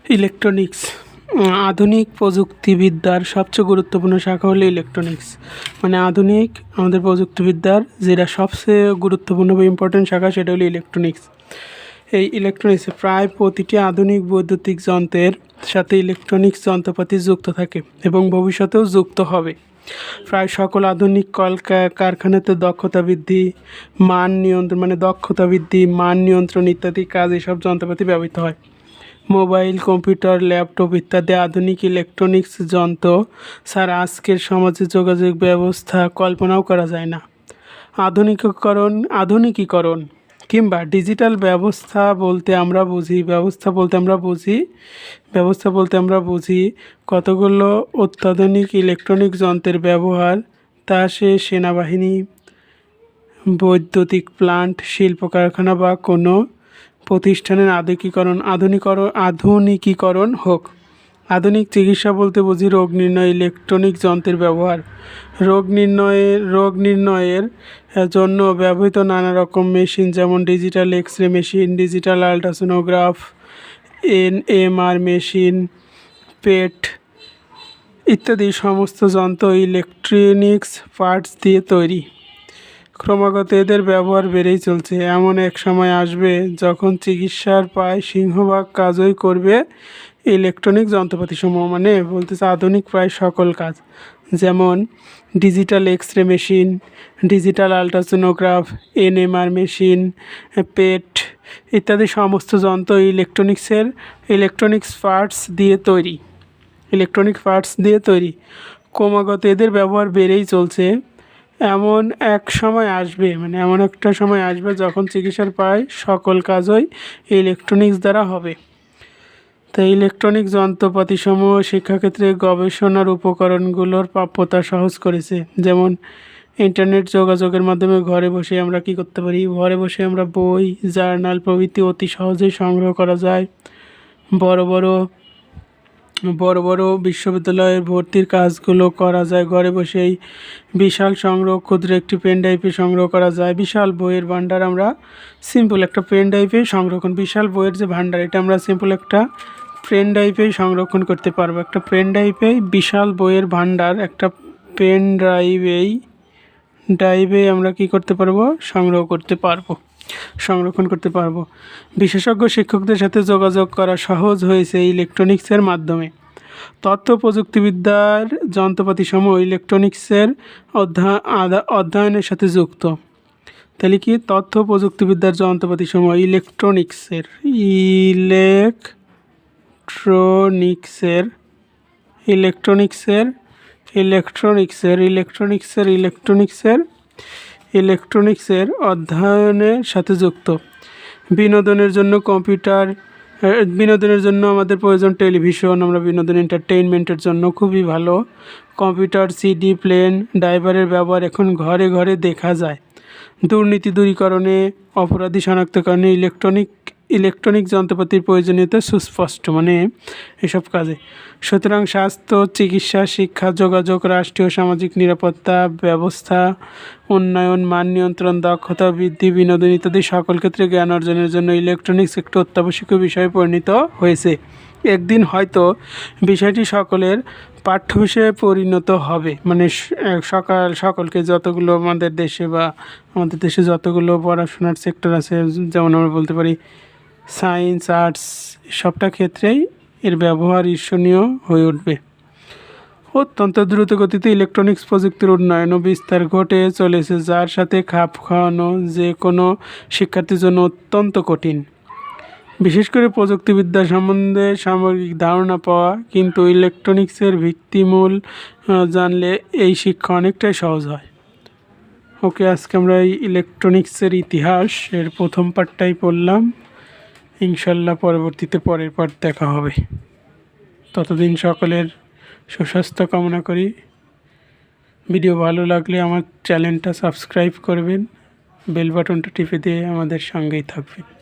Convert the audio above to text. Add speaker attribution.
Speaker 1: Electronics আধুনিক প্রযুক্তিবিদ্যার সবচেয়ে গুরুত্বপূর্ণ শাখা হলো ইলেকট্রনিক্স। মানে আধুনিক আমাদের প্রযুক্তিবিদ্যার যেটা সবচেয়ে গুরুত্বপূর্ণ বা ইম্পর্টেন্ট শাখা সেটা হলো ইলেকট্রনিক্স। এই ইলেকট্রনিক্সে প্রায় প্রতিটি আধুনিক বৈদ্যুতিক যন্ত্রের সাথে ইলেকট্রনিক্স যন্ত্রপাতি যুক্ত থাকে এবং ভবিষ্যতেও যুক্ত হবে। প্রায় সকল আধুনিক কারখানাতে দক্ষতা বৃদ্ধি, মান নিয়ন্ত্রণ ইত্যাদি কাজ এসব যন্ত্রপাতি ব্যবহৃত হয়। মোবাইল, কম্পিউটার, ল্যাপটপ ইত্যাদি আধুনিক ইলেকট্রনিক্স যন্ত্র ছাড়া আজকের সমাজে যোগাযোগ ব্যবস্থা কল্পনাও করা যায় না। আধুনিকীকরণ কিংবা ডিজিটাল ব্যবস্থা বলতে আমরা বুঝি কতগুলো অত্যাধুনিক ইলেকট্রনিক যন্ত্রের ব্যবহার, তা সে সেনাবাহিনী, বৈদ্যুতিক প্লান্ট, শিল্প কারখানা বা কোনো প্রতিষ্ঠানের আধুনিকীকরণ হোক। আধুনিক চিকিৎসা বলতে বুঝি রোগ নির্ণয় ইলেকট্রনিক যন্ত্রের ব্যবহার, রোগ নির্ণয়ের জন্য ব্যবহৃত নানা রকম মেশিন, যেমন digital X-ray machine, digital ultrasonograph, NMR machine, PET ইত্যাদি সমস্ত যন্ত্র ইলেকট্রনিক্স পার্টস দিয়ে তৈরি। ক্রমাগত এদের ব্যবহার বেড়েই চলছে। এমন এক সময় আসবে যখন চিকিৎসার প্রায় সিংহভাগ কাজই করবে ইলেকট্রনিক যন্ত্রপাতিসমূহ, মানে বলতেছে আধুনিক প্রায় সকল কাজ, যেমন digital X-ray machine, digital ultrasonograph, NMR machine, PET ইত্যাদি সমস্ত যন্ত্র ইলেকট্রনিক্স পার্টস দিয়ে তৈরি। ক্রমাগত এদের ব্যবহার বেড়েই চলছে। এমন একটা সময় আসবে যখন চিকিৎসার প্রায় সকল কাজই ইলেকট্রনিক্স দ্বারা হবে। তাই ইলেকট্রনিক যন্ত্রপাতিসমূহ শিক্ষাক্ষেত্রে গবেষণার উপকরণগুলোর প্রাপ্যতা সহজ করেছে। যেমন ইন্টারনেট যোগাযোগের মাধ্যমে ঘরে বসে আমরা কী করতে পারি? ঘরে বসে আমরা বই, জার্নাল প্রভৃতি অতি সহজেই সংগ্রহ করা যায়। বড় বড় বিশ্ববিদ্যালয়ের ভর্তির কাজগুলো করা যায় ঘরে বসেই। বিশাল সংগ্রহ ক্ষুদ্র একটি পেন ড্রাইভে সংগ্রহ করা যায়। বিশাল বইয়ের ভাণ্ডার আমরা সিম্পল একটা পেন ড্রাইভে বিশাল বইয়ের যে ভাণ্ডার, এটা আমরা সিম্পল একটা পেন ড্রাইভেই সংরক্ষণ করতে পারবো। একটা পেন ড্রাইভে বিশাল বইয়ের ভাণ্ডার একটা পেন ড্রাইভে আমরা কী করতে পারবো? সংরক্ষণ করতে পারবো। বিশেষজ্ঞ শিক্ষকদের সাথে যোগাযোগ করা সহজ হয়েছে ইলেকট্রনিক্সের মাধ্যমে। তথ্য প্রযুক্তিবিদ্যার যন্ত্রপাতিসমূহ ইলেকট্রনিক্সের অধ্যয়নের সাথে যুক্ত। তাহলে কি তথ্য প্রযুক্তিবিদ্যার যন্ত্রপাতিসমূহ ইলেকট্রনিক্সের অধ্যয়নের সাথে যুক্ত। বিনোদনের জন্য আমাদের প্রয়োজন টেলিভিশন, আমরা বিনোদন এন্টারটেইনমেন্টের জন্য খুবই ভালো। কম্পিউটার, সিডি, প্লেন ড্রাইভারের ব্যবহার এখন ঘরে ঘরে দেখা যায়। দুর্নীতি দূরীকরণে, অপরাধী শনাক্তকরণে ইলেকট্রনিক যন্ত্রপাতির প্রয়োজনীয়তা সুস্পষ্ট, মানে এসব কাজে। সুতরাং স্বাস্থ্য, চিকিৎসা, শিক্ষা, যোগাযোগ, রাষ্ট্রীয় সামাজিক নিরাপত্তা ব্যবস্থা উন্নয়ন, মান নিয়ন্ত্রণ, দক্ষতা বৃদ্ধি, বিনোদন ইত্যাদি সকল ক্ষেত্রে জ্ঞান অর্জনের জন্য ইলেকট্রনিক্স একটি অত্যাবশ্যকীয় বিষয়ে পরিণত হয়েছে। একদিন হয়তো বিষয়টি সকলের পাঠ্য বিষয়ে পরিণত হবে। মানে সকলকে যতগুলো আমাদের দেশে যতগুলো পড়াশোনার সেক্টর আছে, যেমন আমরা বলতে পারি সায়েন্স, আর্টস, সবটা ক্ষেত্রেই এর ব্যবহার ঈর্ষণীয় হয়ে উঠবে। অত্যন্ত দ্রুত গতিতে ইলেকট্রনিক্স প্রযুক্তির উন্নয়ন ও বিস্তার ঘটে চলেছে, যার সাথে খাপ খাওয়ানো যে কোনো শিক্ষার্থীর জন্য অত্যন্ত কঠিন। বিশেষ করে প্রযুক্তিবিদ্যা সম্বন্ধে সামগ্রিক ধারণা পাওয়া, কিন্তু ইলেকট্রনিক্সের ভিত্তিমূল জানলে এই শিক্ষা অনেকটাই সহজ হয়। ওকে, আজকে আমরা এই ইলেকট্রনিক্সের ইতিহাস এর প্রথম পার্টটাই পড়লাম। ইনশাল্লাহ পরবর্তীতে পরের পার্ট দেখা হবে। ততদিন সকলের সুস্বাস্থ্য কামনা করি। ভিডিও ভালো লাগলে আমার চ্যানেলটা সাবস্ক্রাইব করবেন, বেল বাটনটা টিপে দিয়ে আমাদের সঙ্গেই থাকবেন।